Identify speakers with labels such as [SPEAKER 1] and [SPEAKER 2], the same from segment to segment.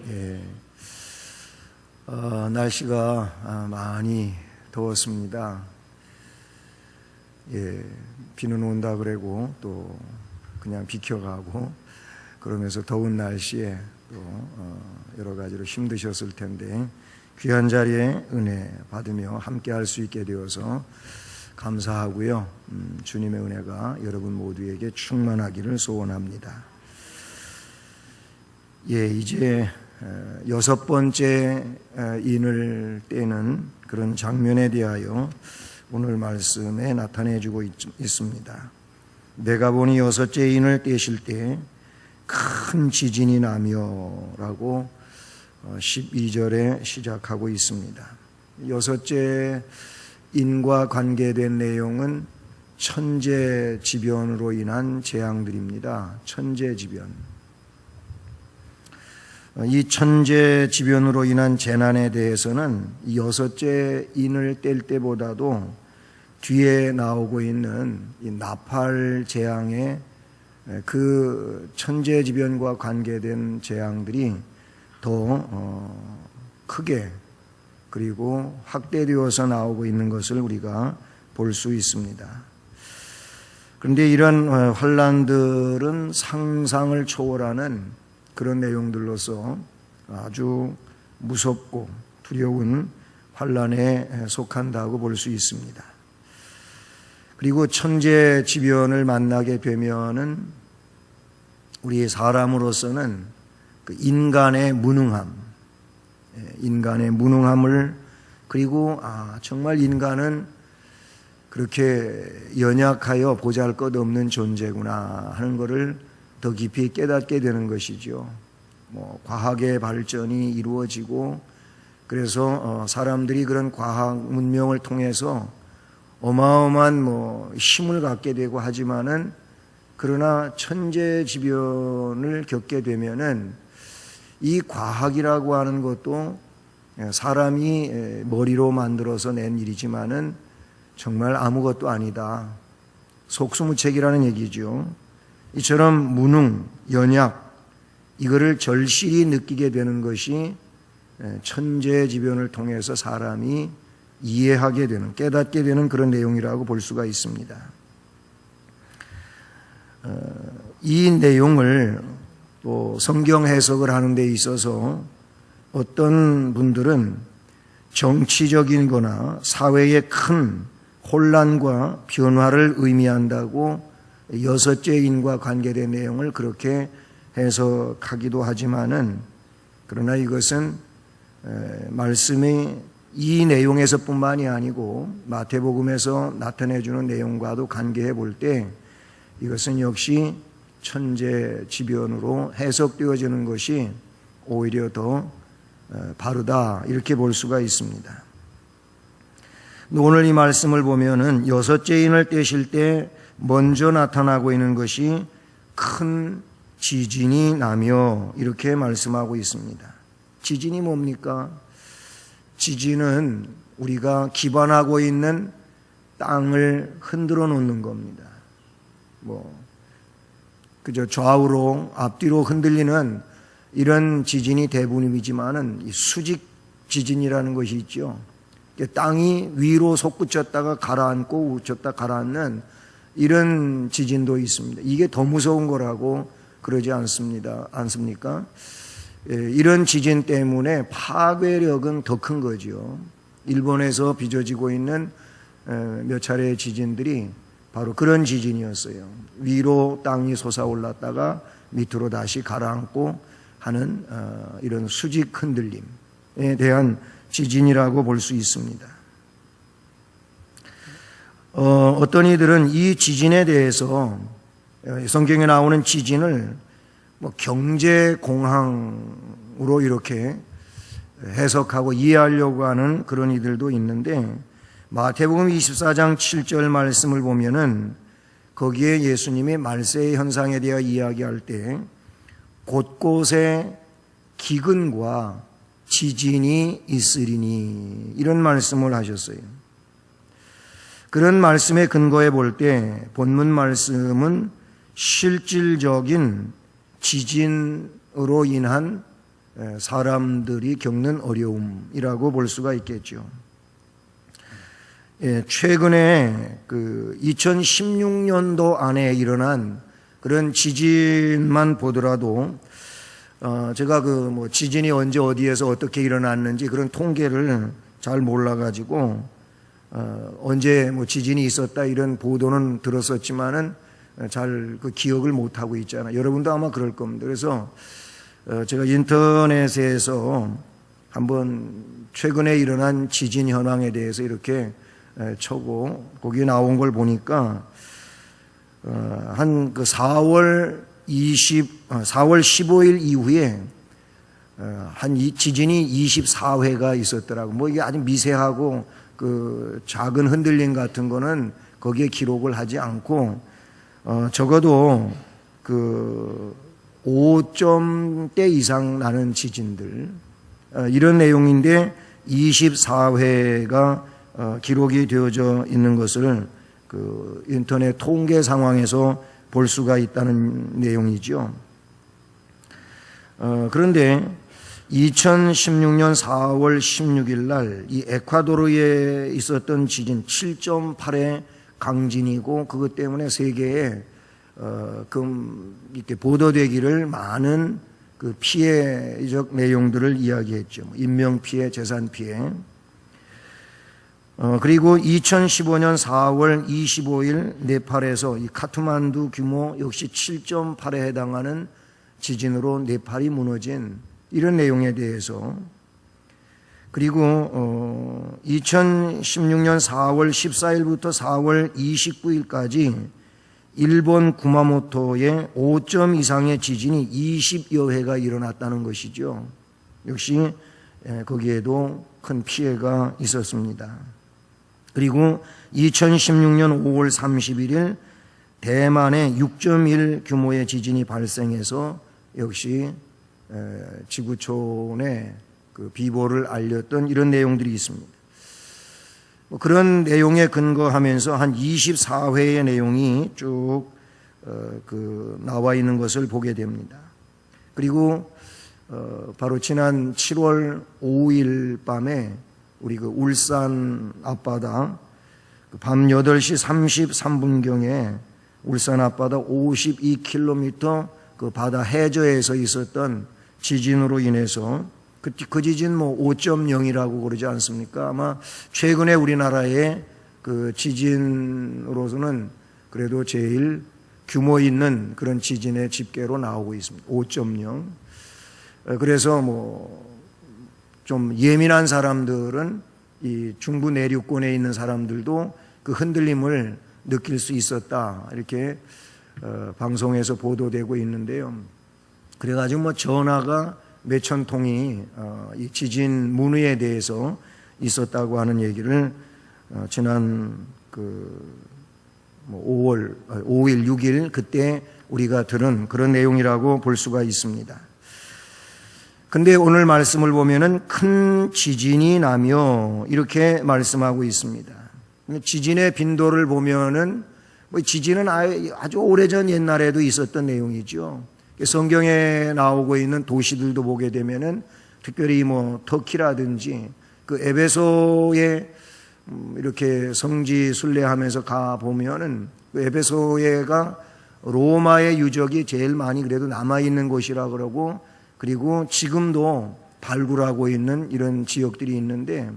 [SPEAKER 1] 예, 날씨가 많이 더웠습니다. 예, 비는 온다 그러고 또 그냥 비켜가고 그러면서 더운 날씨에 또 여러 가지로 힘드셨을 텐데 귀한 자리에 은혜 받으며 함께 할 수 있게 되어서 감사하고요. 주님의 은혜가 여러분 모두에게 충만하기를 소원합니다. 예, 이제 6번째 인을 떼는 그런 장면에 대하여 오늘 말씀에 나타내주고 있습니다. 내가 보니 6째 인을 떼실 때 큰 지진이 나며 라고 12절에 시작하고 있습니다. 6째 인과 관계된 내용은 천재지변으로 인한 재앙들입니다. 천재지변. 이 천재지변으로 인한 재난에 대해서는 이 6째 인을 뗄 때보다도 뒤에 나오고 있는 이 나팔 재앙의 그 천재지변과 관계된 재앙들이 더 크게 그리고 확대되어서 나오고 있는 것을 우리가 볼 수 있습니다. 그런데 이런 환난들은 상상을 초월하는 그런 내용들로서 아주 무섭고 두려운 환난에 속한다고 볼 수 있습니다. 그리고 천재지변을 만나게 되면은 우리 사람으로서는 그 인간의 무능함을 그리고 정말 인간은 그렇게 연약하여 보잘것없는 존재구나 하는 것을 더 깊이 깨닫게 되는 것이죠. 과학의 발전이 이루어지고 그래서 사람들이 그런 과학 문명을 통해서 어마어마한 힘을 갖게 되고 하지만은 그러나 천재지변을 겪게 되면은 이 과학이라고 하는 것도 사람이 머리로 만들어서 낸 일이지만은 정말 아무것도 아니다. 속수무책이라는 얘기죠. 이처럼 무능, 연약, 이거를 절실히 느끼게 되는 것이 천재지변을 통해서 사람이 이해하게 되는, 깨닫게 되는 그런 내용이라고 볼 수가 있습니다. 이 내용을 또 성경 해석을 하는 데 있어서 어떤 분들은 정치적인 거나 사회의 큰 혼란과 변화를 의미한다고 6째 인과 관계된 내용을 그렇게 해석하기도 하지만은 그러나 이것은 말씀이 이 내용에서뿐만이 아니고 마태복음에서 나타내주는 내용과도 관계해 볼 때 이것은 역시 천재지변으로 해석되어지는 것이 오히려 더 바르다 이렇게 볼 수가 있습니다. 오늘 이 말씀을 보면은 6째 인을 떼실 때 먼저 나타나고 있는 것이 큰 지진이 나며 이렇게 말씀하고 있습니다. 지진이 뭡니까? 지진은 우리가 기반하고 있는 땅을 흔들어 놓는 겁니다. 그저 좌우로 앞뒤로 흔들리는 이런 지진이 대부분이지만은 이 수직 지진이라는 것이 있죠. 땅이 위로 솟구쳤다가 가라앉고 우쳤다 가라앉는 이런 지진도 있습니다. 이게 더 무서운 거라고 그러지 않습니까? 이런 지진 때문에 파괴력은 더 큰 거죠. 일본에서 빚어지고 있는 몇 차례의 지진들이 바로 그런 지진이었어요. 위로 땅이 솟아올랐다가 밑으로 다시 가라앉고 하는 이런 수직 흔들림에 대한 지진이라고 볼 수 있습니다. 어떤 이들은 이 지진에 대해서 성경에 나오는 지진을 경제공황으로 이렇게 해석하고 이해하려고 하는 그런 이들도 있는데 마태복음 24장 7절 말씀을 보면은 거기에 예수님이 말세의 현상에 대해 이야기할 때 곳곳에 기근과 지진이 있으리니 이런 말씀을 하셨어요. 그런 말씀에 근거해 볼 때 본문 말씀은 실질적인 지진으로 인한 사람들이 겪는 어려움이라고 볼 수가 있겠죠. 최근에 그 2016년도 안에 일어난 그런 지진만 보더라도 제가 그 지진이 언제 어디에서 어떻게 일어났는지 그런 통계를 잘 몰라가지고 언제 지진이 있었다 이런 보도는 들었었지만은 잘 그 기억을 못 하고 있잖아요. 여러분도 아마 그럴 겁니다. 그래서 제가 인터넷에서 한번 최근에 일어난 지진 현황에 대해서 이렇게 쳐고 거기에 나온 걸 보니까 한 그 4월 15일 이후에 한 지진이 24회가 있었더라고. 이게 아주 미세하고 그 작은 흔들림 같은 거는 거기에 기록을 하지 않고 적어도 그 5점대 이상 나는 지진들 이런 내용인데 24회가 기록이 되어져 있는 것을 그 인터넷 통계 상황에서 볼 수가 있다는 내용이죠. 그런데 2016년 4월 16일 날 이 에콰도르에 있었던 지진 7.8의 강진이고 그것 때문에 세계에 이렇게 보도되기를 많은 그 피해적 내용들을 이야기했죠. 인명 피해, 재산 피해. 그리고 2015년 4월 25일 네팔에서 이 카트만두 규모 역시 7.8에 해당하는 지진으로 네팔이 무너진 이런 내용에 대해서 그리고 2016년 4월 14일부터 4월 29일까지 일본 구마모토에 5점 이상의 지진이 20여 회가 일어났다는 것이죠. 역시 거기에도 큰 피해가 있었습니다. 그리고 2016년 5월 31일 대만에 6.1 규모의 지진이 발생해서 역시 지구촌에 그 비보를 알렸던 이런 내용들이 있습니다. 그런 내용에 근거하면서 한 24회의 내용이 쭉 나와 있는 것을 보게 됩니다. 그리고 바로 지난 7월 5일 밤에 우리 그 울산 앞바다 밤 8시 33분경에 울산 앞바다 52km 그 바다 해저에서 있었던 지진으로 인해서 그 지진 5.0이라고 그러지 않습니까? 아마 최근에 우리나라의 그 지진으로서는 그래도 제일 규모 있는 그런 지진의 집계로 나오고 있습니다. 5.0. 그래서 좀 예민한 사람들은 이 중부 내륙권에 있는 사람들도 그 흔들림을 느낄 수 있었다. 이렇게 방송에서 보도되고 있는데요. 그래가지고 전화가 몇천 통이 이 지진 문의에 대해서 있었다고 하는 얘기를 지난 5일, 6일 그때 우리가 들은 그런 내용이라고 볼 수가 있습니다. 근데 오늘 말씀을 보면은 큰 지진이 나며 이렇게 말씀하고 있습니다. 지진의 빈도를 보면은 지진은 아주 오래전 옛날에도 있었던 내용이죠. 성경에 나오고 있는 도시들도 보게 되면은 특별히 터키라든지 그 에베소에 이렇게 성지 순례하면서 가 보면은 그 에베소에가 로마의 유적이 제일 많이 그래도 남아 있는 곳이라 그러고 그리고 지금도 발굴하고 있는 이런 지역들이 있는데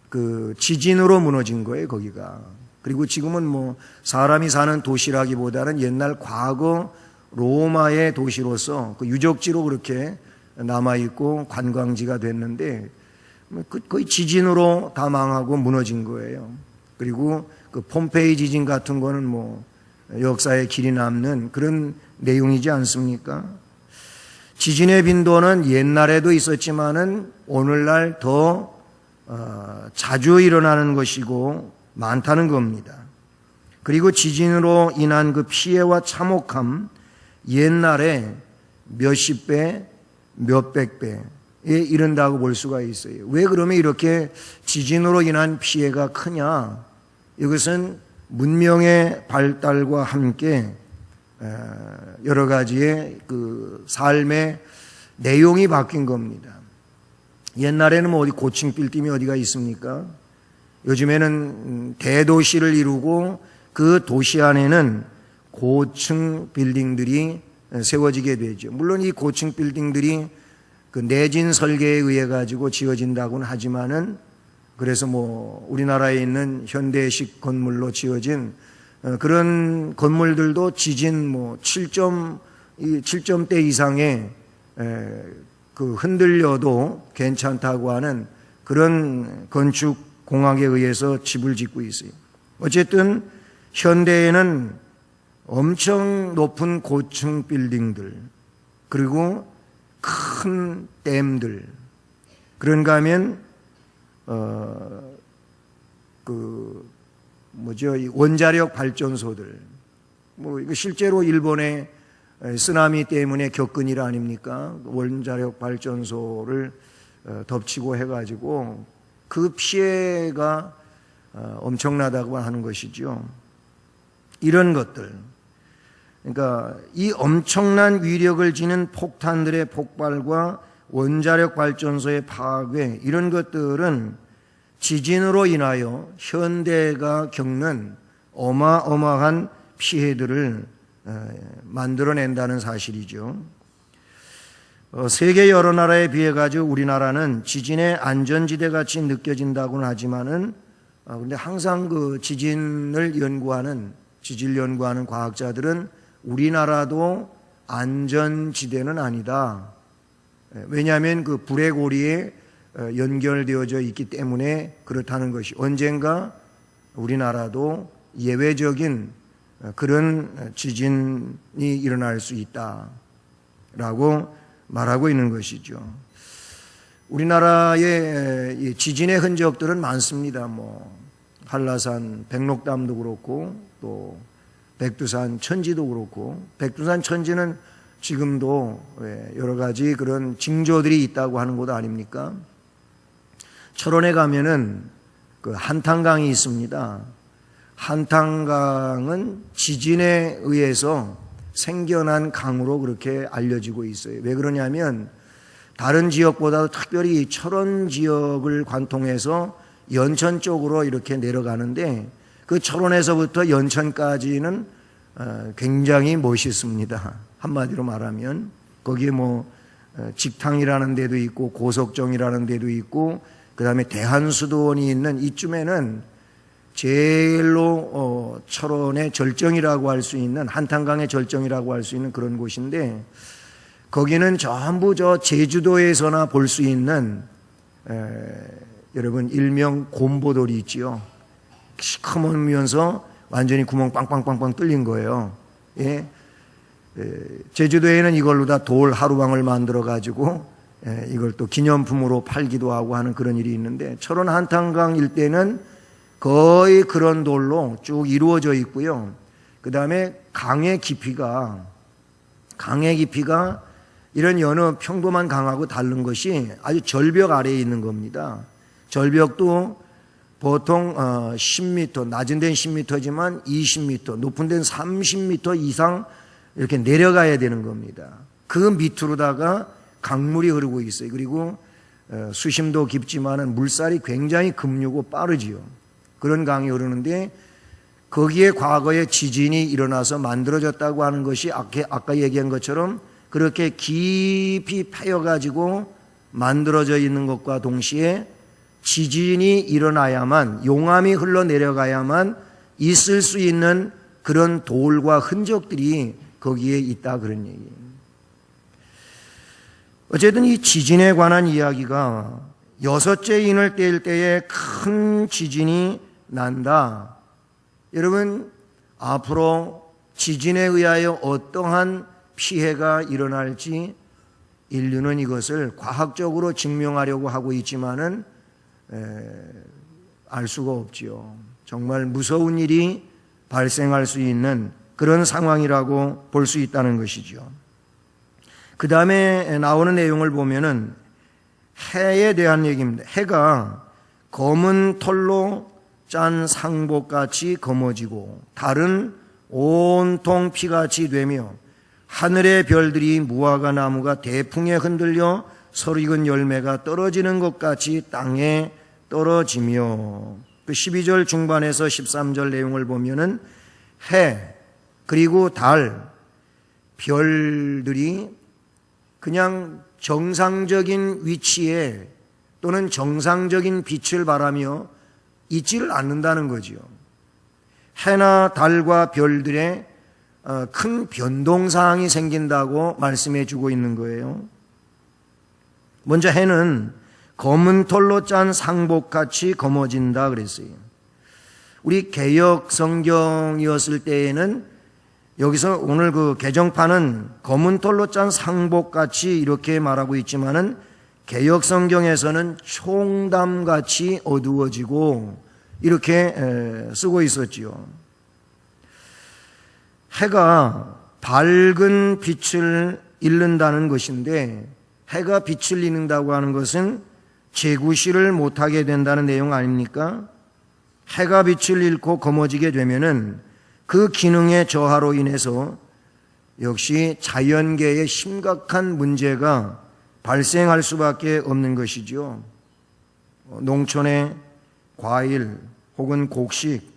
[SPEAKER 1] 그 지진으로 무너진 거예요, 거기가. 그리고 지금은 사람이 사는 도시라기보다는 옛날 과거 로마의 도시로서 그 유적지로 그렇게 남아있고 관광지가 됐는데 거의 지진으로 다 망하고 무너진 거예요. 그리고 그 폼페이 지진 같은 거는 역사에 길이 남는 그런 내용이지 않습니까? 지진의 빈도는 옛날에도 있었지만은 오늘날 더 자주 일어나는 것이고 많다는 겁니다. 그리고 지진으로 인한 그 피해와 참혹함 옛날에 몇십 배, 몇백 배에 이른다고 볼 수가 있어요. 왜 그러면 이렇게 지진으로 인한 피해가 크냐? 이것은 문명의 발달과 함께 여러 가지의 그 삶의 내용이 바뀐 겁니다. 옛날에는 뭐 어디 고층 빌딩이 어디가 있습니까? 요즘에는 대도시를 이루고 그 도시 안에는 고층 빌딩들이 세워지게 되죠. 물론 이 고층 빌딩들이 그 내진 설계에 의해 가지고 지어진다고는 하지만은, 그래서 뭐 우리나라에 있는 현대식 건물로 지어진 그런 건물들도 지진 뭐 7점대 이상의 그 흔들려도 괜찮다고 하는 그런 건축 공학에 의해서 집을 짓고 있어요. 어쨌든 현대에는 엄청 높은 고층 빌딩들, 그리고 큰 댐들, 그런가 하면 이 원자력 발전소들, 뭐 이거 실제로 일본의 쓰나미 때문에 겪은 일 아닙니까? 원자력 발전소를 덮치고 해가지고 그 피해가 엄청나다고 하는 것이죠. 이런 것들, 그러니까 이 엄청난 위력을 지닌 폭탄들의 폭발과 원자력 발전소의 파괴, 이런 것들은 지진으로 인하여 현대가 겪는 어마어마한 피해들을 만들어낸다는 사실이죠. 세계 여러 나라에 비해 가지고 우리나라는 지진의 안전지대 같이 느껴진다고는 하지만은, 근데 항상 그 지진을 연구하는 과학자들은 우리나라도 안전지대는 아니다. 왜냐하면 그 불의 고리에 연결되어져 있기 때문에 그렇다는 것이, 언젠가 우리나라도 예외적인 그런 지진이 일어날 수 있다라고 말하고 있는 것이죠. 우리나라의 지진의 흔적들은 많습니다. 뭐 한라산 백록담도 그렇고, 또 백두산 천지도 그렇고, 백두산 천지는 지금도 여러 가지 그런 징조들이 있다고 하는 곳 아닙니까? 철원에 가면은 그 한탄강이 있습니다. 한탄강은 지진에 의해서 생겨난 강으로 그렇게 알려지고 있어요. 왜 그러냐면 다른 지역보다도 특별히 철원 지역을 관통해서 연천 쪽으로 이렇게 내려가는데, 그 철원에서부터 연천까지는 굉장히 멋있습니다. 한마디로 말하면 거기에 뭐 직탕이라는 데도 있고 고석정이라는 데도 있고, 그 다음에 대한수도원이 있는 이쯤에는 제일로 철원의 절정이라고 할 수 있는, 한탄강의 절정이라고 할 수 있는 그런 곳인데, 거기는 전부 저 제주도에서나 볼 수 있는 여러분 일명 곰보돌이 있지요. 시커먼면서 완전히 구멍 빵빵빵빵 뚫린 거예요. 예. 제주도에는 이걸로 다 돌 하루방을 만들어 가지고 이걸 또 기념품으로 팔기도 하고 하는 그런 일이 있는데, 철원 한탄강 일대는 거의 그런 돌로 쭉 이루어져 있고요. 그 다음에 강의 깊이가 이런 여느 평범한 강하고 다른 것이 아주 절벽 아래에 있는 겁니다. 절벽도 보통 10m, 낮은 데는 10m지만 20m, 높은 데는 30m 이상 이렇게 내려가야 되는 겁니다. 그 밑으로다가 강물이 흐르고 있어요. 그리고 수심도 깊지만은 물살이 굉장히 급류고 빠르지요. 그런 강이 흐르는데, 거기에 과거에 지진이 일어나서 만들어졌다고 하는 것이 아까 얘기한 것처럼 그렇게 깊이 파여가지고 만들어져 있는 것과 동시에 지진이 일어나야만, 용암이 흘러내려가야만 있을 수 있는 그런 돌과 흔적들이 거기에 있다, 그런 얘기예요. 어쨌든 이 지진에 관한 이야기가 6째 인을 뗄 때에 큰 지진이 난다. 여러분, 앞으로 지진에 의하여 어떠한 피해가 일어날지 인류는 이것을 과학적으로 증명하려고 하고 있지만은 알 수가 없지요. 정말 무서운 일이 발생할 수 있는 그런 상황이라고 볼 수 있다는 것이죠. 그 다음에 나오는 내용을 보면은 해에 대한 얘기입니다. 해가 검은 털로 짠 상복같이 검어지고 달은 온통 피같이 되며 하늘의 별들이 무화과 나무가 대풍에 흔들려 서로 익은 열매가 떨어지는 것 같이 땅에 떨어지며, 그 12절 중반에서 13절 내용을 보면은 해 그리고 달, 별들이 그냥 정상적인 위치에 또는 정상적인 빛을 발하며 있지를 않는다는 거지요. 해나 달과 별들의 큰 변동사항이 생긴다고 말씀해 주고 있는 거예요. 먼저 해는 검은 털로 짠 상복같이 검어진다 그랬어요. 우리 개역 성경이었을 때에는 여기서 오늘 그 개정판은 검은 털로 짠 상복같이 이렇게 말하고 있지만은 개역 성경에서는 총담같이 어두워지고 이렇게 쓰고 있었지요. 해가 밝은 빛을 잃는다는 것인데, 해가 빛을 잃는다고 하는 것은 제구시를 못하게 된다는 내용 아닙니까? 해가 빛을 잃고 검어지게 되면은 그 기능의 저하로 인해서 역시 자연계에 심각한 문제가 발생할 수밖에 없는 것이죠. 농촌의 과일 혹은 곡식,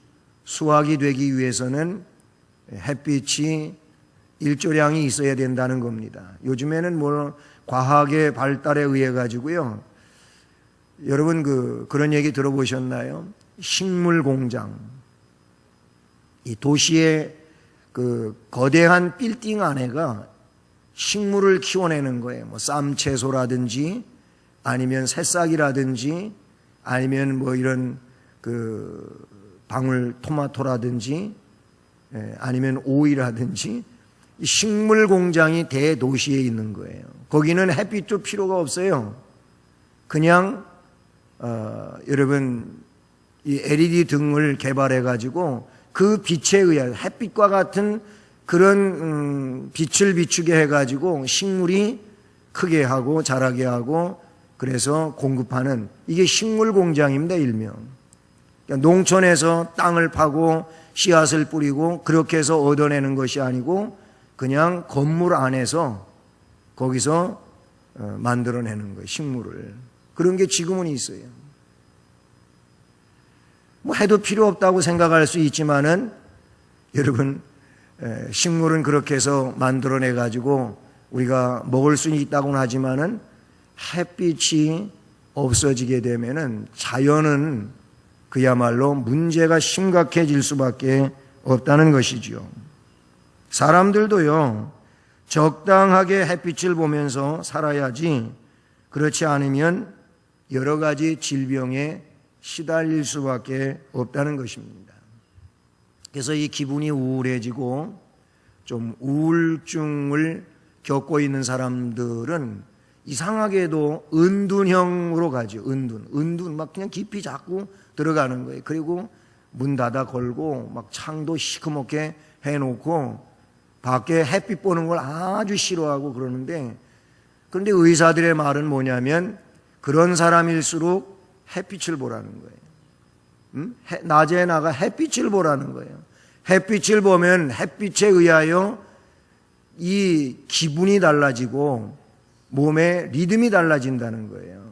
[SPEAKER 1] 수확이 되기 위해서는 햇빛이 일조량이 있어야 된다는 겁니다. 요즘에는 뭐 과학의 발달에 의해 가지고요. 여러분 그런 얘기 들어보셨나요? 식물 공장. 이 도시의 그 거대한 빌딩 안에가 식물을 키워내는 거예요. 뭐 쌈채소라든지 아니면 새싹이라든지 아니면 뭐 이런 그 방울토마토라든지 아니면 오이라든지 식물 공장이 대도시에 있는 거예요. 거기는 햇빛도 필요가 없어요. 그냥 여러분 이 LED 등을 개발해 가지고 그 빛에 의해 햇빛과 같은 그런 빛을 비추게 해 가지고 식물이 크게 하고 자라게 하고 그래서 공급하는, 이게 식물 공장입니다, 일명. 그러니까 농촌에서 땅을 파고 씨앗을 뿌리고 그렇게 해서 얻어내는 것이 아니고 그냥 건물 안에서 거기서 만들어내는 거예요, 식물을. 그런 게 지금은 있어요. 뭐 해도 필요 없다고 생각할 수 있지만은 여러분 식물은 그렇게 해서 만들어내 가지고 우리가 먹을 수 있다고는 하지만은 햇빛이 없어지게 되면은 자연은 그야말로 문제가 심각해질 수밖에 없다는 것이죠. 사람들도요, 적당하게 햇빛을 보면서 살아야지 그렇지 않으면 여러 가지 질병에 시달릴 수밖에 없다는 것입니다. 그래서 이 기분이 우울해지고 좀 우울증을 겪고 있는 사람들은 이상하게도 은둔형으로 가죠. 은둔 막 그냥 깊이 자꾸 들어가는 거예요. 그리고 문 닫아 걸고 막 창도 시커멓게 해놓고 밖에 햇빛 보는 걸 아주 싫어하고 그러는데, 그런데 의사들의 말은 뭐냐면 그런 사람일수록 햇빛을 보라는 거예요. 낮에 나가 햇빛을 보라는 거예요. 햇빛을 보면 햇빛에 의하여 이 기분이 달라지고 몸의 리듬이 달라진다는 거예요.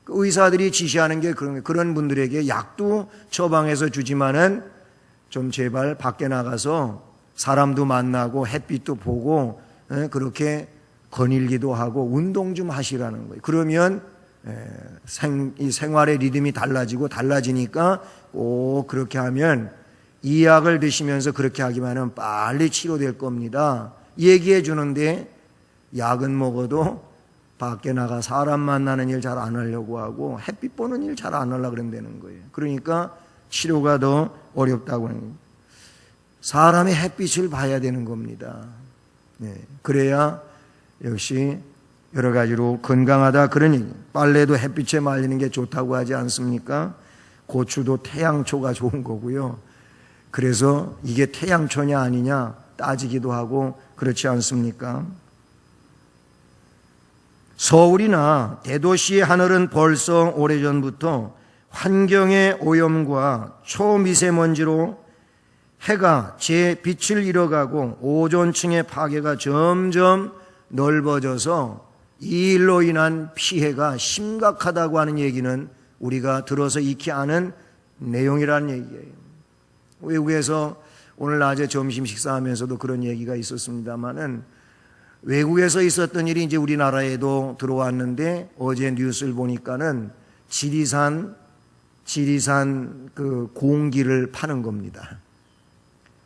[SPEAKER 1] 의사들이 지시하는 게 그런 분들에게 약도 처방해서 주지만은 좀 제발 밖에 나가서 사람도 만나고 햇빛도 보고 그렇게 거닐기도 하고 운동 좀 하시라는 거예요. 그러면 이 생활의 리듬이 달라지니까 꼭 그렇게 하면 이 약을 드시면서 그렇게 하기만은 빨리 치료될 겁니다. 얘기해 주는데 약은 먹어도 밖에 나가 사람 만나는 일 잘 안 하려고 하고 햇빛 보는 일 잘 안 하려고 그런다는 거예요. 그러니까 치료가 더 어렵다고 하는 거예요. 사람이 햇빛을 봐야 되는 겁니다. 그래야 역시 여러 가지로 건강하다. 그러니 빨래도 햇빛에 말리는 게 좋다고 하지 않습니까? 고추도 태양초가 좋은 거고요. 그래서 이게 태양초냐 아니냐 따지기도 하고 그렇지 않습니까? 서울이나 대도시의 하늘은 벌써 오래전부터 환경의 오염과 초미세먼지로 해가 제 빛을 잃어가고 오존층의 파괴가 점점 넓어져서 이 일로 인한 피해가 심각하다고 하는 얘기는 우리가 들어서 익히 아는 내용이라는 얘기예요. 외국에서 오늘 낮에 점심 식사하면서도 그런 얘기가 있었습니다만은 외국에서 있었던 일이 이제 우리나라에도 들어왔는데 어제 뉴스를 보니까는 지리산 그 공기를 파는 겁니다.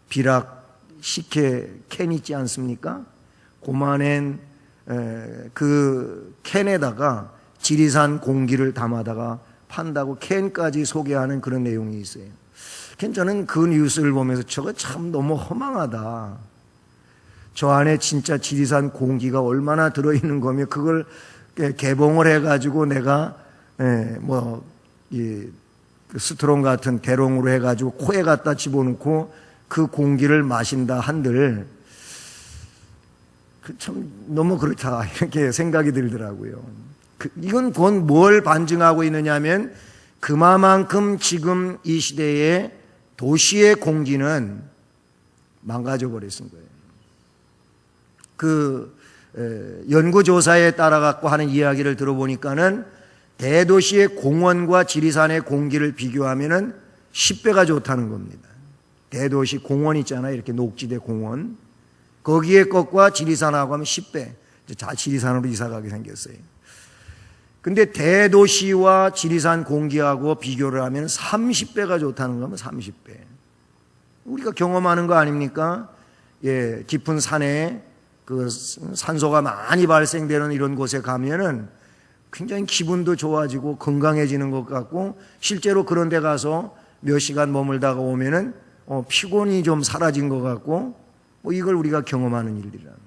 [SPEAKER 1] 비락 식혜 캔 있지 않습니까? 고만한 그 캔에다가 지리산 공기를 담아다가 판다고 캔까지 소개하는 그런 내용이 있어요. 저는 그 뉴스를 보면서 저거 참 너무 허망하다. 저 안에 진짜 지리산 공기가 얼마나 들어있는 거며 그걸 개봉을 해가지고 내가 스트롱 같은 대롱으로 해가지고 코에 갖다 집어넣고 그 공기를 마신다 한들 참 너무 그렇다 이렇게 생각이 들더라고요. 이건 곧 뭘 반증하고 있느냐 하면 그만큼 지금 이 시대에 도시의 공기는 망가져 버렸은 거예요. 그 연구조사에 따라 갖고 하는 이야기를 들어보니까는 대도시의 공원과 지리산의 공기를 비교하면은 10배가 좋다는 겁니다. 대도시 공원 있잖아요. 이렇게 녹지대 공원. 거기에 것과 지리산하고 하면 10배. 자, 지리산으로 이사 가게 생겼어요. 근데 대도시와 지리산 공기하고 비교를 하면 30배가 좋다는 거면 30배. 우리가 경험하는 거 아닙니까? 예, 깊은 산에 그 산소가 많이 발생되는 이런 곳에 가면은 굉장히 기분도 좋아지고 건강해지는 것 같고 실제로 그런 데 가서 몇 시간 머물다가 오면은 피곤이 좀 사라진 것 같고 이걸 우리가 경험하는 일들이라는 거예요.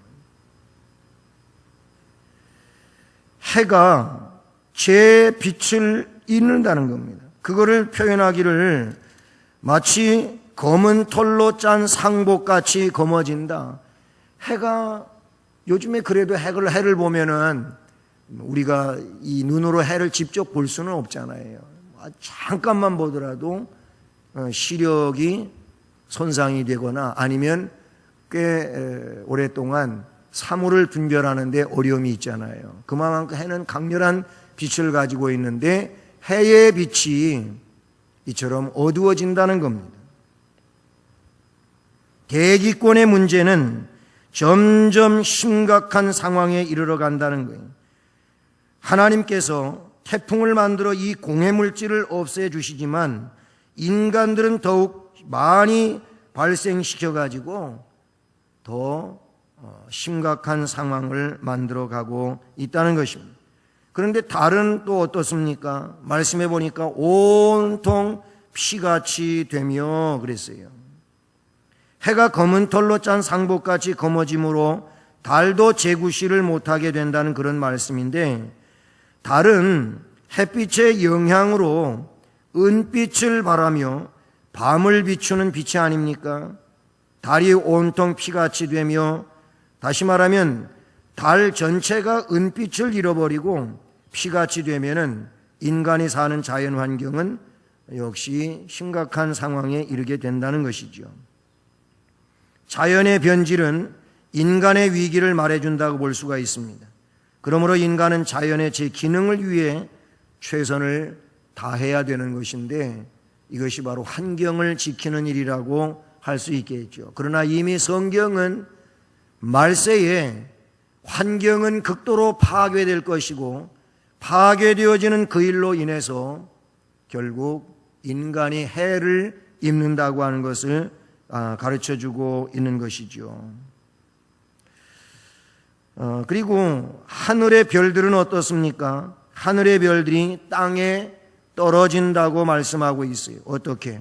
[SPEAKER 1] 해가 제 빛을 잃는다는 겁니다. 그거를 표현하기를 마치 검은 털로 짠 상복같이 검어진다. 해가 요즘에 그래도 해를 보면은 우리가 이 눈으로 해를 직접 볼 수는 없잖아요. 잠깐만 보더라도 시력이 손상이 되거나 아니면 꽤 오랫동안 사물을 분별하는 데 어려움이 있잖아요. 그만큼 해는 강렬한 빛을 가지고 있는데 해의 빛이 이처럼 어두워진다는 겁니다. 대기권의 문제는 점점 심각한 상황에 이르러 간다는 거예요. 하나님께서 태풍을 만들어 이 공해물질을 없애주시지만 인간들은 더욱 많이 발생시켜가지고 더 심각한 상황을 만들어가고 있다는 것입니다. 그런데 달은 또 어떻습니까? 말씀해 보니까 온통 피같이 되며 그랬어요. 해가 검은 털로 짠 상복같이 검어짐으로 달도 제구시를 못하게 된다는 그런 말씀인데 달은 햇빛의 영향으로 은빛을 발하며 밤을 비추는 빛이 아닙니까? 달이 온통 피같이 되며 다시 말하면 달 전체가 은빛을 잃어버리고 피같이 되면은 인간이 사는 자연 환경은 역시 심각한 상황에 이르게 된다는 것이죠. 자연의 변질은 인간의 위기를 말해준다고 볼 수가 있습니다. 그러므로 인간은 자연의 제 기능을 위해 최선을 다해야 되는 것인데 이것이 바로 환경을 지키는 일이라고 할 수 있겠죠. 그러나 이미 성경은 말세에 환경은 극도로 파괴될 것이고 파괴되어지는 그 일로 인해서 결국 인간이 해를 입는다고 하는 것을 가르쳐주고 있는 것이죠. 그리고 하늘의 별들은 어떻습니까? 하늘의 별들이 땅에 떨어진다고 말씀하고 있어요. 어떻게?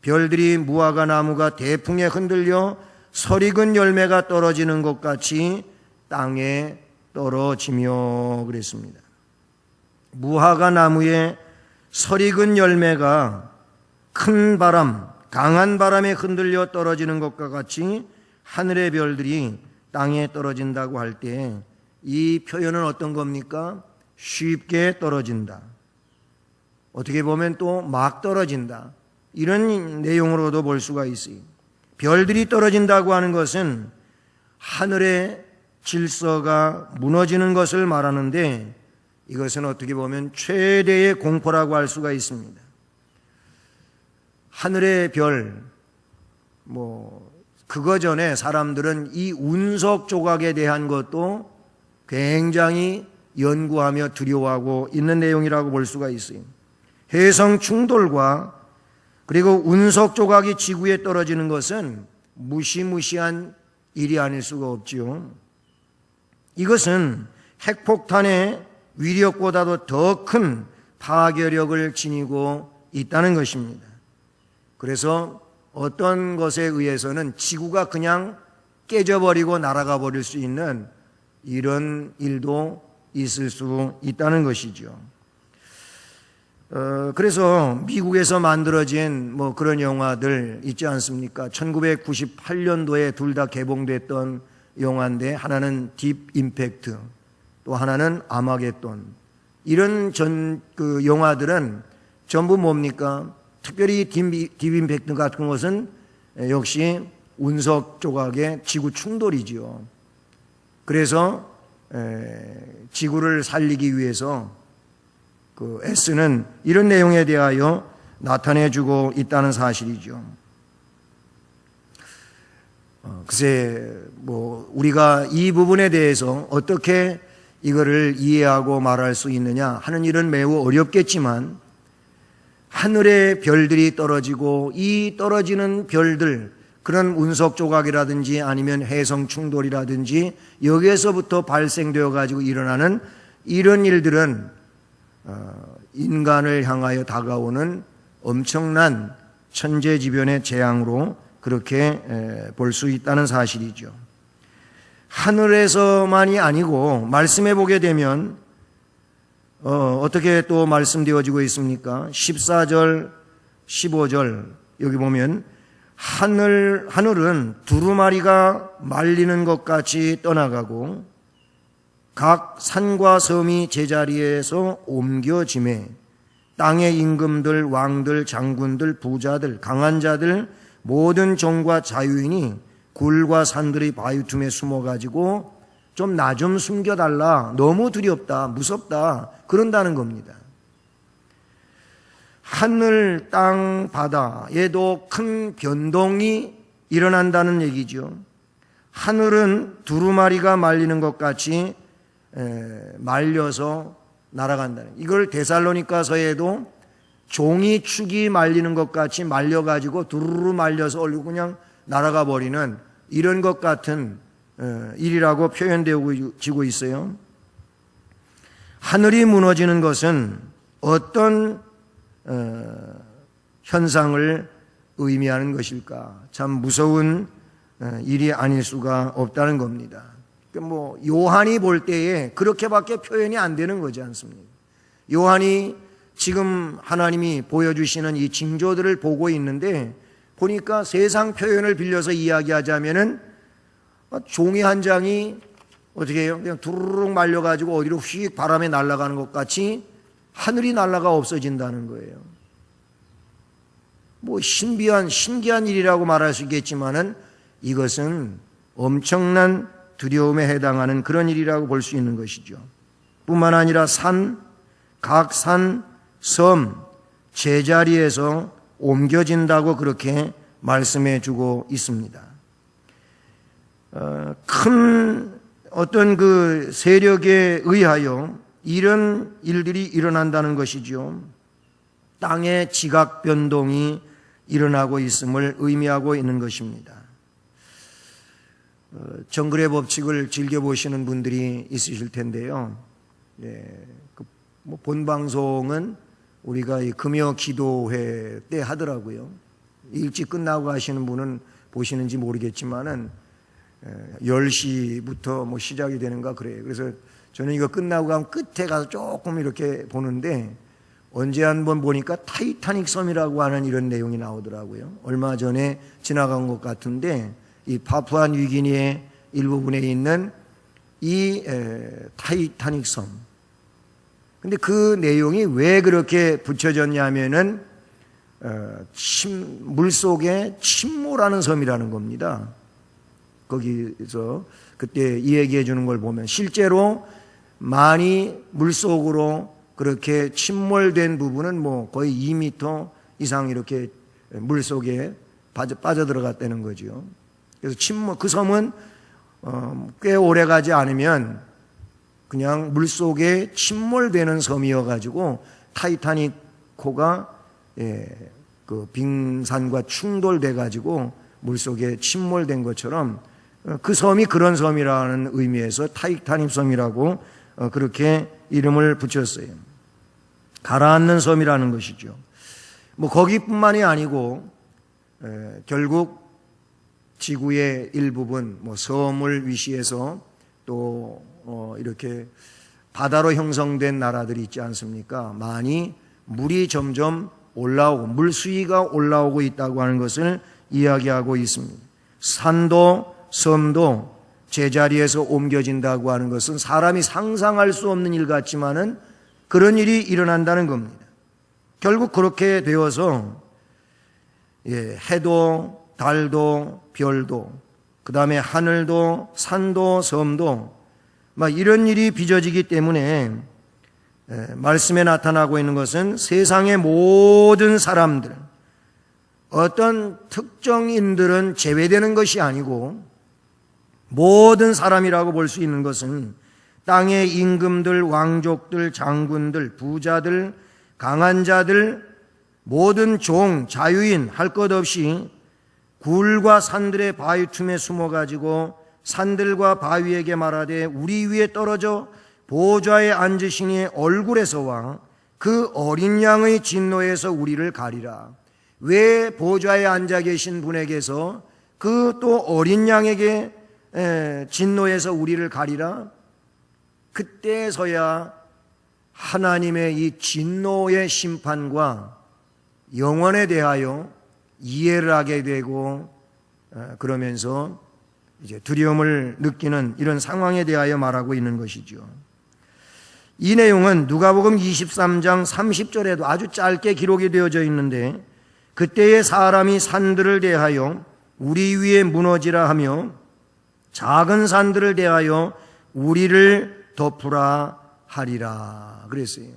[SPEAKER 1] 별들이 무화과 나무가 대풍에 흔들려 설익은 열매가 떨어지는 것 같이 땅에 떨어지며 그랬습니다. 무화과 나무에 설익은 열매가 큰 바람, 강한 바람에 흔들려 떨어지는 것과 같이 하늘의 별들이 땅에 떨어진다고 할 때 이 표현은 어떤 겁니까? 쉽게 떨어진다. 어떻게 보면 또 막 떨어진다. 이런 내용으로도 볼 수가 있어요. 별들이 떨어진다고 하는 것은 하늘의 질서가 무너지는 것을 말하는데, 이것은 어떻게 보면 최대의 공포라고 할 수가 있습니다. 하늘의 별, 그거 전에 사람들은 이 운석 조각에 대한 것도 굉장히 연구하며 두려워하고 있는 내용이라고 볼 수가 있어요. 해성 충돌과 그리고 운석 조각이 지구에 떨어지는 것은 무시무시한 일이 아닐 수가 없지요. 이것은 핵폭탄의 위력보다도 더 큰 파괴력을 지니고 있다는 것입니다. 그래서 어떤 것에 의해서는 지구가 그냥 깨져버리고 날아가 버릴 수 있는 이런 일도 있을 수 있다는 것이죠. 그래서 미국에서 만들어진 그런 영화들 있지 않습니까? 1998년도에 둘 다 개봉됐던 영화인데, 하나는 딥 임팩트, 또 하나는 아마겟돈. 이런 영화들은 전부 뭡니까? 특별히 딥 임팩트 같은 것은 역시 운석 조각의 지구 충돌이지요. 그래서 지구를 살리기 위해서 애쓰는 이런 내용에 대하여 나타내주고 있다는 사실이죠. 글쎄, 우리가 이 부분에 대해서 어떻게 이거를 이해하고 말할 수 있느냐 하는 일은 매우 어렵겠지만, 하늘에 별들이 떨어지고 이 떨어지는 별들, 그런 운석 조각이라든지 아니면 해성 충돌이라든지 여기에서부터 발생되어 가지고 일어나는 이런 일들은 인간을 향하여 다가오는 엄청난 천재지변의 재앙으로 그렇게 볼 수 있다는 사실이죠. 하늘에서만이 아니고 말씀해 보게 되면 어떻게 또 말씀되어지고 있습니까? 14절, 15절 여기 보면 하늘은 두루마리가 말리는 것 같이 떠나가고 각 산과 섬이 제자리에서 옮겨지매 땅의 임금들, 왕들, 장군들, 부자들, 강한 자들, 모든 종과 자유인이 굴과 산들의 바위 틈에 숨어가지고 좀 나 좀 숨겨달라, 너무 두렵다, 무섭다, 그런다는 겁니다. 하늘, 땅, 바다에도 큰 변동이 일어난다는 얘기죠. 하늘은 두루마리가 말리는 것 같이 말려서 날아간다는, 이걸 데살로니가서에도 종이 축이 말리는 것 같이 말려가지고 두루루 말려서 얼고 그냥 날아가 버리는 이런 것 같은 일이라고 표현되어지고 있어요. 하늘이 무너지는 것은 어떤 현상을 의미하는 것일까? 참 무서운 일이 아닐 수가 없다는 겁니다. 요한이 볼 때에 그렇게밖에 표현이 안 되는 거지 않습니까? 요한이 지금 하나님이 보여주시는 이 징조들을 보고 있는데, 보니까 세상 표현을 빌려서 이야기하자면은 종이 한 장이 어떻게 해요? 그냥 두루룩 말려가지고 어디로 휙 바람에 날아가는 것 같이 하늘이 날아가 없어진다는 거예요. 신기한 일이라고 말할 수 있겠지만은 이것은 엄청난 두려움에 해당하는 그런 일이라고 볼 수 있는 것이죠. 뿐만 아니라 각 산, 섬, 제자리에서 옮겨진다고 그렇게 말씀해 주고 있습니다. 큰 어떤 그 세력에 의하여 이런 일들이 일어난다는 것이죠. 땅의 지각 변동이 일어나고 있음을 의미하고 있는 것입니다. 정글의 법칙을 즐겨보시는 분들이 있으실 텐데요. 본 방송은 우리가 이 금요 기도회 때 하더라고요. 일찍 끝나고 가시는 분은 보시는지 모르겠지만은 10시부터 시작이 되는가 그래요. 그래서 저는 이거 끝나고 가면 끝에 가서 조금 이렇게 보는데, 언제 한번 보니까 타이타닉 섬이라고 하는 이런 내용이 나오더라고요. 얼마 전에 지나간 것 같은데, 이 파푸아 뉴기니의 일부분에 있는 이 타이타닉 섬. 근데 그 내용이 왜 그렇게 붙여졌냐면은 물속에 침몰하는 섬이라는 겁니다. 거기서 그때 이 얘기해 주는 걸 보면 실제로 많이 물속으로 그렇게 침몰된 부분은 뭐 거의 2m 이상 이렇게 물속에 빠져 들어갔다는 거죠. 그래서 그 섬은 꽤 오래 가지 않으면 그냥 물속에 침몰되는 섬이어가지고 타이타닉호가 그 빙산과 충돌돼가지고 물속에 침몰된 것처럼 그 섬이 그런 섬이라는 의미에서 타이타닉 섬이라고 그렇게 이름을 붙였어요. 가라앉는 섬이라는 것이죠. 뭐 거기뿐만이 아니고 결국 지구의 일부분, 뭐 섬을 위시해서 또 이렇게 바다로 형성된 나라들이 있지 않습니까? 많이 물이 점점 올라오고 물수위가 올라오고 있다고 하는 것을 이야기하고 있습니다. 산도 섬도 제자리에서 옮겨진다고 하는 것은 사람이 상상할 수 없는 일 같지만은 그런 일이 일어난다는 겁니다. 결국 그렇게 되어서 해도 달도 별도 그 다음에 하늘도 산도 섬도 막 이런 일이 빚어지기 때문에 말씀에 나타나고 있는 것은 세상의 모든 사람들, 어떤 특정인들은 제외되는 것이 아니고 모든 사람이라고 볼 수 있는 것은 땅의 임금들, 왕족들, 장군들, 부자들, 강한 자들, 모든 종, 자유인 할 것 없이 굴과 산들의 바위 틈에 숨어가지고 산들과 바위에게 말하되 우리 위에 떨어져 보좌에 앉으시니 얼굴에서와 그 어린 양의 진노에서 우리를 가리라. 왜 보좌에 앉아 계신 분에게서 그 또 어린 양에게 진노에서 우리를 가리라? 그때서야 하나님의 이 진노의 심판과 영원에 대하여 이해를 하게 되고 그러면서 이제 두려움을 느끼는 이런 상황에 대하여 말하고 있는 것이죠. 이 내용은 누가복음 23장 30절에도 아주 짧게 기록이 되어져 있는데 그때의 사람이 산들을 대하여 우리 위에 무너지라 하며 작은 산들을 대하여 우리를 덮으라 하리라 그랬어요.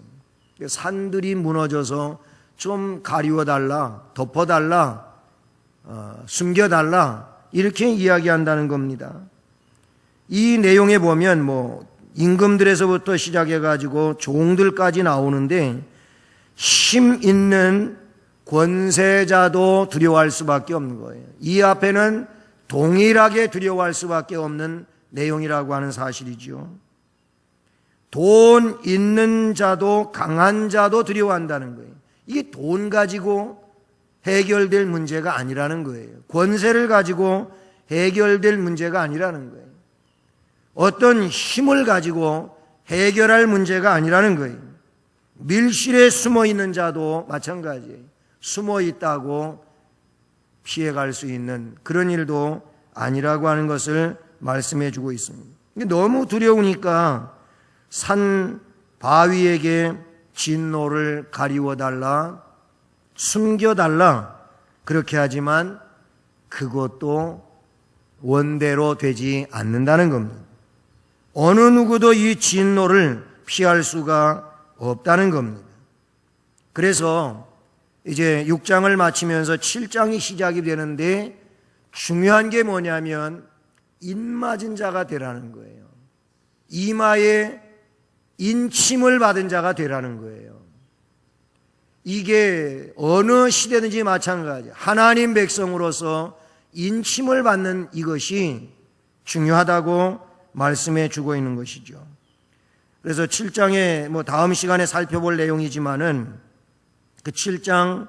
[SPEAKER 1] 산들이 무너져서 좀 가리워달라, 덮어달라, 숨겨달라 이렇게 이야기한다는 겁니다. 이 내용에 보면 뭐 임금들에서부터 시작해가지고 종들까지 나오는데 힘 있는 권세자도 두려워할 수밖에 없는 거예요. 이 앞에는 동일하게 두려워할 수밖에 없는 내용이라고 하는 사실이죠. 돈 있는 자도 강한 자도 두려워한다는 거예요. 이게 돈 가지고 해결될 문제가 아니라는 거예요. 권세를 가지고 해결될 문제가 아니라는 거예요. 어떤 힘을 가지고 해결할 문제가 아니라는 거예요. 밀실에 숨어 있는 자도 마찬가지예요. 숨어 있다고 피해갈 수 있는 그런 일도 아니라고 하는 것을 말씀해 주고 있습니다. 너무 두려우니까 산 바위에게 진노를 가리워달라, 숨겨달라 그렇게 하지만 그것도 원대로 되지 않는다는 겁니다. 어느 누구도 이 진노를 피할 수가 없다는 겁니다. 그래서 이제 6장을 마치면서 7장이 시작이 되는데 중요한 게 뭐냐면 인맞은 자가 되라는 거예요. 이마에 인침을 받은 자가 되라는 거예요. 이게 어느 시대든지 마찬가지예요. 하나님 백성으로서 인침을 받는 이것이 중요하다고 말씀해 주고 있는 것이죠. 그래서 7장에 뭐 다음 시간에 살펴볼 내용이지만은 그 7장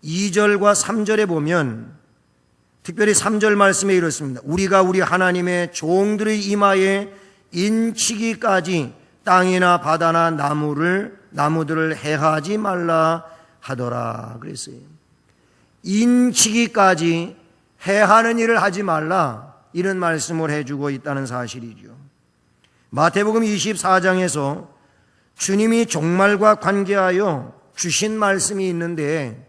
[SPEAKER 1] 2절과 3절에 보면 특별히 3절 말씀에 이렇습니다. 우리가 우리 하나님의 종들의 이마에 인치기까지 땅이나 바다나 나무들을 해하지 말라 하더라 그랬어요. 인치기까지 해하는 일을 하지 말라 이런 말씀을 해주고 있다는 사실이죠. 마태복음 24장에서 주님이 종말과 관계하여 주신 말씀이 있는데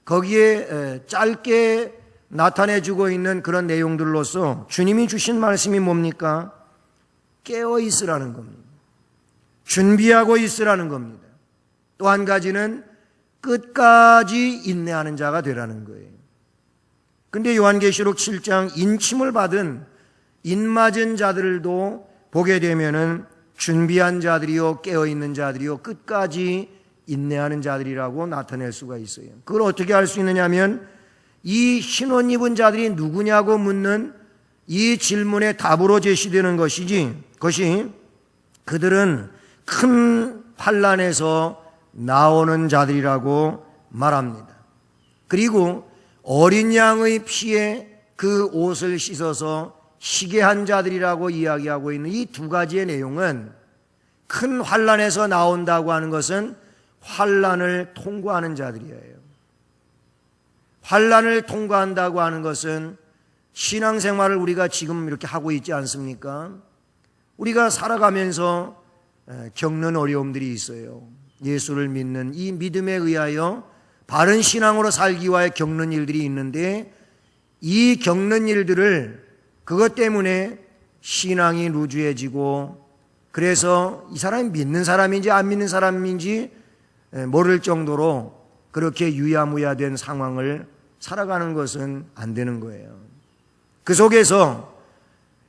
[SPEAKER 1] 거기에 짧게 나타내주고 있는 그런 내용들로서 주님이 주신 말씀이 뭡니까? 깨어 있으라는 겁니다. 준비하고 있으라는 겁니다. 또 한 가지는 끝까지 인내하는 자가 되라는 거예요. 근데 요한계시록 7장 인침을 받은 인맞은 자들도 보게 되면은 준비한 자들이요 깨어있는 자들이요 끝까지 인내하는 자들이라고 나타낼 수가 있어요. 그걸 어떻게 알 수 있느냐 하면 이 흰옷 입은 자들이 누구냐고 묻는 이 질문의 답으로 제시되는 것이 그들은 큰 환난에서 나오는 자들이라고 말합니다. 그리고 어린 양의 피에 그 옷을 씻어서 희게 한 자들이라고 이야기하고 있는 이 두 가지의 내용은 큰 환난에서 나온다고 하는 것은 환난을 통과하는 자들이에요. 환난을 통과한다고 하는 것은 신앙생활을 우리가 지금 이렇게 하고 있지 않습니까? 우리가 살아가면서 겪는 어려움들이 있어요. 예수를 믿는 이 믿음에 의하여 바른 신앙으로 살기 위하여 겪는 일들이 있는데 이 겪는 일들을 그것 때문에 신앙이 루즈해지고 그래서 이 사람이 믿는 사람인지 안 믿는 사람인지 모를 정도로 그렇게 유야무야된 상황을 살아가는 것은 안 되는 거예요. 그 속에서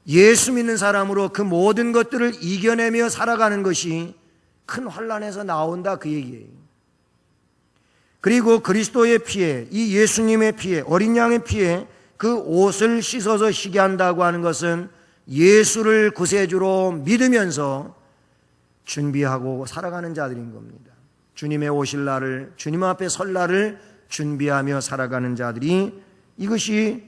[SPEAKER 1] 예수 믿는 사람으로 그 모든 것들을 이겨내며 살아가는 것이 큰 환난에서 나온다 그 얘기예요. 그리고 그리스도의 피에 이 예수님의 피에 어린 양의 피에 그 옷을 씻어서 희게 한다고 하는 것은 예수를 구세주로 믿으면서 준비하고 살아가는 자들인 겁니다. 주님의 오실 날을 주님 앞에 설 날을 준비하며 살아가는 자들이 이것이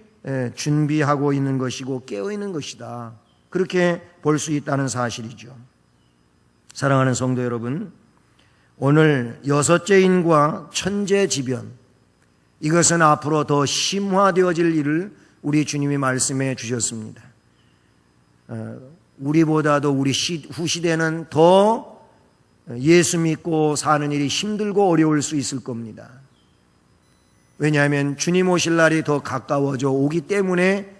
[SPEAKER 1] 준비하고 있는 것이고 깨어 있는 것이다. 그렇게 볼 수 있다는 사실이죠. 사랑하는 성도 여러분, 오늘 여섯째 인과 천재지변, 이것은 앞으로 더 심화되어질 일을 우리 주님이 말씀해 주셨습니다. 우리보다도 우리 후시대는 더 예수 믿고 사는 일이 힘들고 어려울 수 있을 겁니다. 왜냐하면 주님 오실 날이 더 가까워져 오기 때문에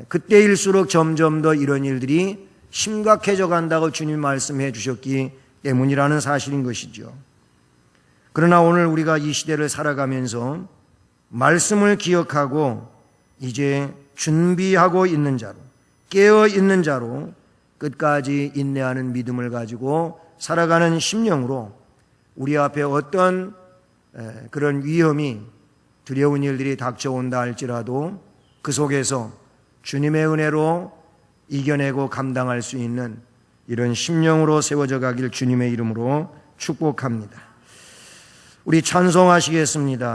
[SPEAKER 1] 그때일수록 점점 더 이런 일들이 심각해져 간다고 주님 말씀해 주셨기 때문이라는 사실인 것이죠. 그러나 오늘 우리가 이 시대를 살아가면서 말씀을 기억하고 이제 준비하고 있는 자로, 깨어 있는 자로 끝까지 인내하는 믿음을 가지고 살아가는 심령으로 우리 앞에 어떤 그런 위험이 두려운 일들이 닥쳐온다 할지라도 그 속에서 주님의 은혜로 이겨내고 감당할 수 있는 이런 심령으로 세워져 가길 주님의 이름으로 축복합니다. 우리 찬송하시겠습니다.